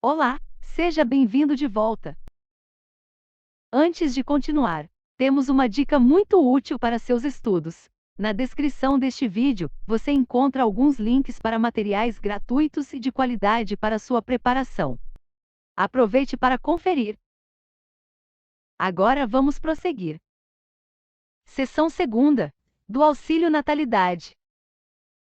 Olá, seja bem-vindo de volta. Antes de continuar, temos uma dica muito útil para seus estudos. Na descrição deste vídeo, você encontra alguns links para materiais gratuitos e de qualidade para sua preparação. Aproveite para conferir. Agora vamos prosseguir. Seção 2ª, do Auxílio Natalidade.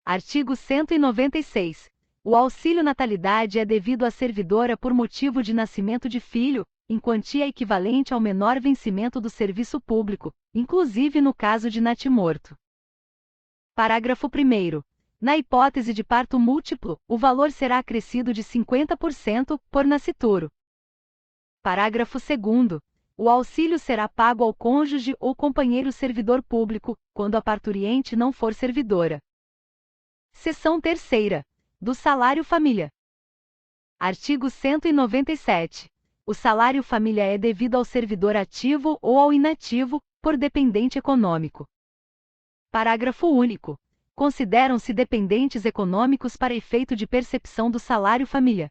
Artigo 196. O auxílio natalidade é devido à servidora por motivo de nascimento de filho, em quantia equivalente ao menor vencimento do serviço público, inclusive no caso de natimorto. Parágrafo 1º. Na hipótese de parto múltiplo, o valor será acrescido de 50% por nascituro. Parágrafo 2º. O auxílio será pago ao cônjuge ou companheiro servidor público, quando a parturiente não for servidora. Seção 3ª. Do salário família. Artigo 197. O salário família é devido ao servidor ativo ou ao inativo, por dependente econômico. Parágrafo único. Consideram-se dependentes econômicos para efeito de percepção do salário família.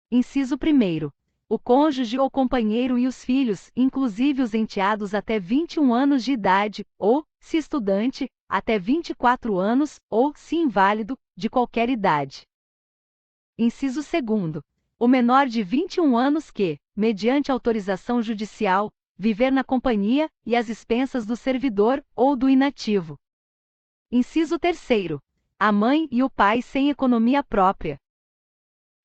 Inciso 1º. O cônjuge ou companheiro e os filhos, inclusive os enteados até 21 anos de idade, ou, se estudante, até 24 anos, ou, se inválido, de qualquer idade. Inciso 2º. O menor de 21 anos que, mediante autorização judicial, viver na companhia e às expensas do servidor ou do inativo. Inciso 3º. A mãe e o pai sem economia própria.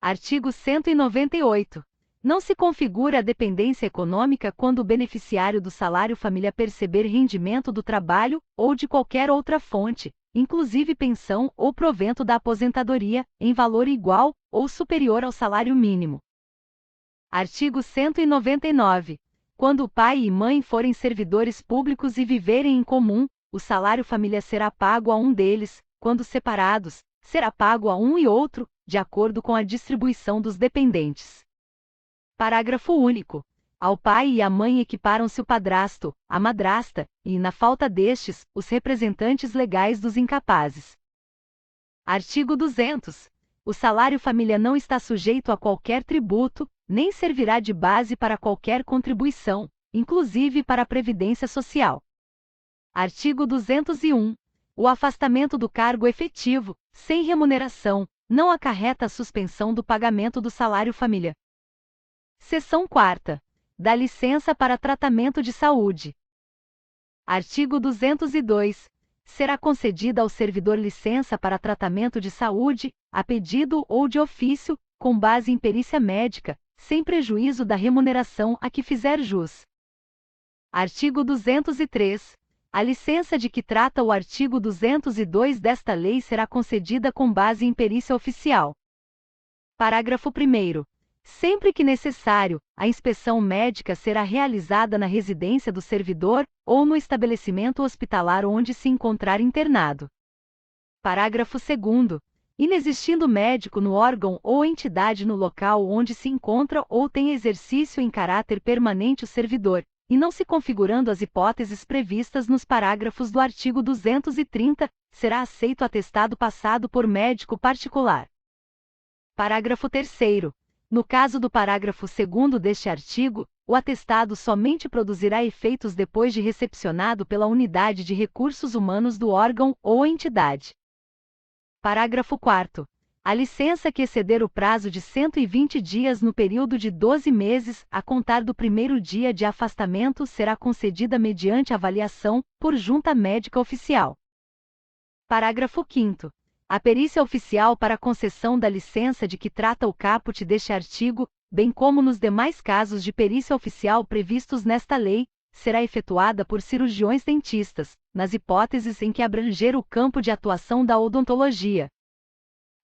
Artigo 198. Não se configura a dependência econômica quando o beneficiário do salário família perceber rendimento do trabalho ou de qualquer outra fonte, inclusive pensão ou provento da aposentadoria, em valor igual ou superior ao salário mínimo. Artigo 199. Quando o pai e mãe forem servidores públicos e viverem em comum, o salário família será pago a um deles; quando separados, será pago a um e outro, de acordo com a distribuição dos dependentes. Parágrafo único. Ao pai e à mãe equiparam-se o padrasto, a madrasta, e, na falta destes, os representantes legais dos incapazes. Artigo 200. O salário família não está sujeito a qualquer tributo, nem servirá de base para qualquer contribuição, inclusive para a Previdência Social. Artigo 201. O afastamento do cargo efetivo, sem remuneração, não acarreta a suspensão do pagamento do salário família. Seção 4ª. Da licença para tratamento de saúde. Artigo 202. Será concedida ao servidor licença para tratamento de saúde, a pedido ou de ofício, com base em perícia médica, sem prejuízo da remuneração a que fizer jus. Artigo 203. A licença de que trata o artigo 202 desta lei será concedida com base em perícia oficial. Parágrafo 1º. Sempre que necessário, a inspeção médica será realizada na residência do servidor ou no estabelecimento hospitalar onde se encontrar internado. Parágrafo 2º. Inexistindo médico no órgão ou entidade no local onde se encontra ou tem exercício em caráter permanente o servidor, e não se configurando as hipóteses previstas nos parágrafos do artigo 230, será aceito atestado passado por médico particular. Parágrafo 3º. No caso do parágrafo 2º deste artigo, o atestado somente produzirá efeitos depois de recepcionado pela unidade de recursos humanos do órgão ou entidade. Parágrafo 4º. A licença que exceder o prazo de 120 dias no período de 12 meses, a contar do primeiro dia de afastamento, será concedida mediante avaliação, por junta médica oficial. Parágrafo 5º. A perícia oficial para a concessão da licença de que trata o caput deste artigo, bem como nos demais casos de perícia oficial previstos nesta lei, será efetuada por cirurgiões dentistas, nas hipóteses em que abranger o campo de atuação da odontologia.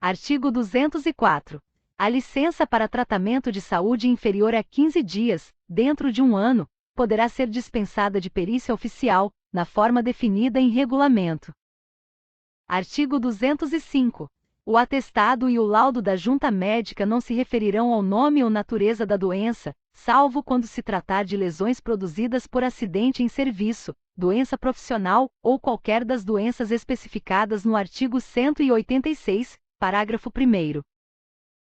Artigo 204. A licença para tratamento de saúde inferior a 15 dias, dentro de um ano, poderá ser dispensada de perícia oficial, na forma definida em regulamento. Artigo 205. O atestado e o laudo da junta médica não se referirão ao nome ou natureza da doença, salvo quando se tratar de lesões produzidas por acidente em serviço, doença profissional ou qualquer das doenças especificadas no artigo 186, parágrafo 1º.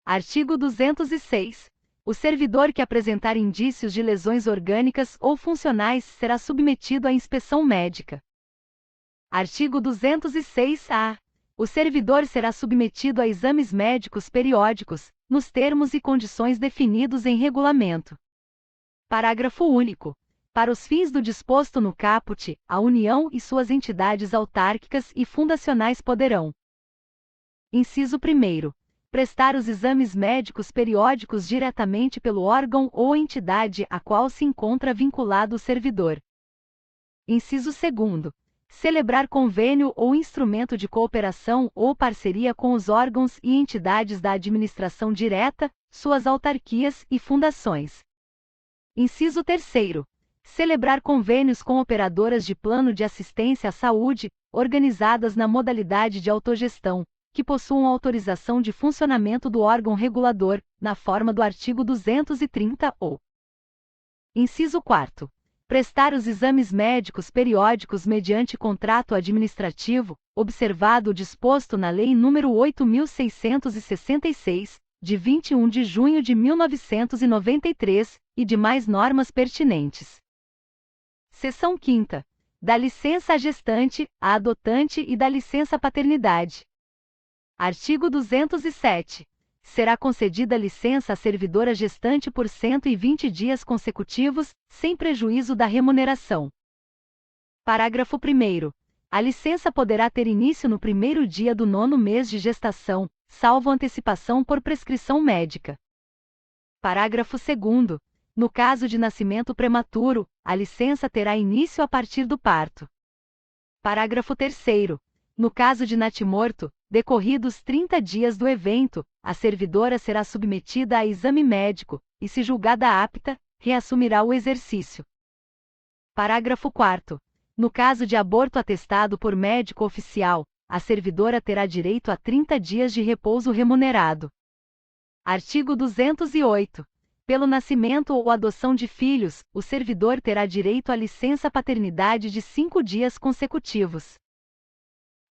Artigo 206. O servidor que apresentar indícios de lesões orgânicas ou funcionais será submetido à inspeção médica. Artigo 206-A. O servidor será submetido a exames médicos periódicos, nos termos e condições definidos em regulamento. Parágrafo único. Para os fins do disposto no caput, a União e suas entidades autárquicas e fundacionais poderão: inciso 1º. Prestar os exames médicos periódicos diretamente pelo órgão ou entidade a qual se encontra vinculado o servidor. Inciso 2º. Celebrar convênio ou instrumento de cooperação ou parceria com os órgãos e entidades da administração direta, suas autarquias e fundações. Inciso 3º. Celebrar convênios com operadoras de plano de assistência à saúde, organizadas na modalidade de autogestão, que possuam autorização de funcionamento do órgão regulador, na forma do artigo 230 ou. Inciso 4º. Prestar os exames médicos periódicos mediante contrato administrativo, observado o disposto na Lei nº 8.666, de 21 de junho de 1993, e demais normas pertinentes. Seção 5ª. Da licença à gestante, à adotante e da licença paternidade. Artigo 207. Será concedida licença à servidora gestante por 120 dias consecutivos, sem prejuízo da remuneração. Parágrafo 1º. A licença poderá ter início no primeiro dia do 9º mês de gestação, salvo antecipação por prescrição médica. Parágrafo 2º. No caso de nascimento prematuro, a licença terá início a partir do parto. Parágrafo 3º. No caso de natimorto, decorridos 30 dias do evento, a servidora será submetida a exame médico, e se julgada apta, reassumirá o exercício. Parágrafo 4º. No caso de aborto atestado por médico oficial, a servidora terá direito a 30 dias de repouso remunerado. Artigo 208. Pelo nascimento ou adoção de filhos, o servidor terá direito à licença paternidade de 5 dias consecutivos.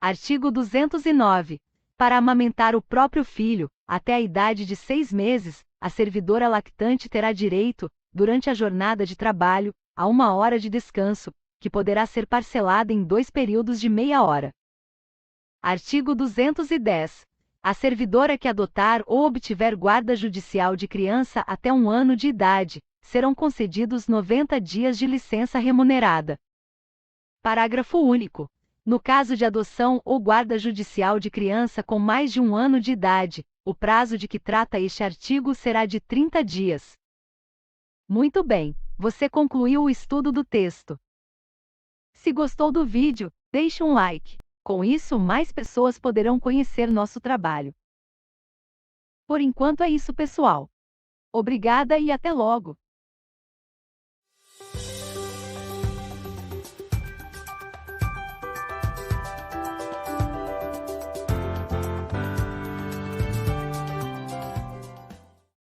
Artigo 209. Para amamentar o próprio filho, até a idade de 6 meses, a servidora lactante terá direito, durante a jornada de trabalho, a 1 hora de descanso, que poderá ser parcelada em 2 períodos de meia hora. Artigo 210. A servidora que adotar ou obtiver guarda judicial de criança até 1 ano de idade, serão concedidos 90 dias de licença remunerada. Parágrafo único. No caso de adoção ou guarda judicial de criança com mais de 1 ano de idade, o prazo de que trata este artigo será de 30 dias. Muito bem, você concluiu o estudo do texto. Se gostou do vídeo, deixe um like. Com isso, mais pessoas poderão conhecer nosso trabalho. Por enquanto é isso, pessoal. Obrigada e até logo!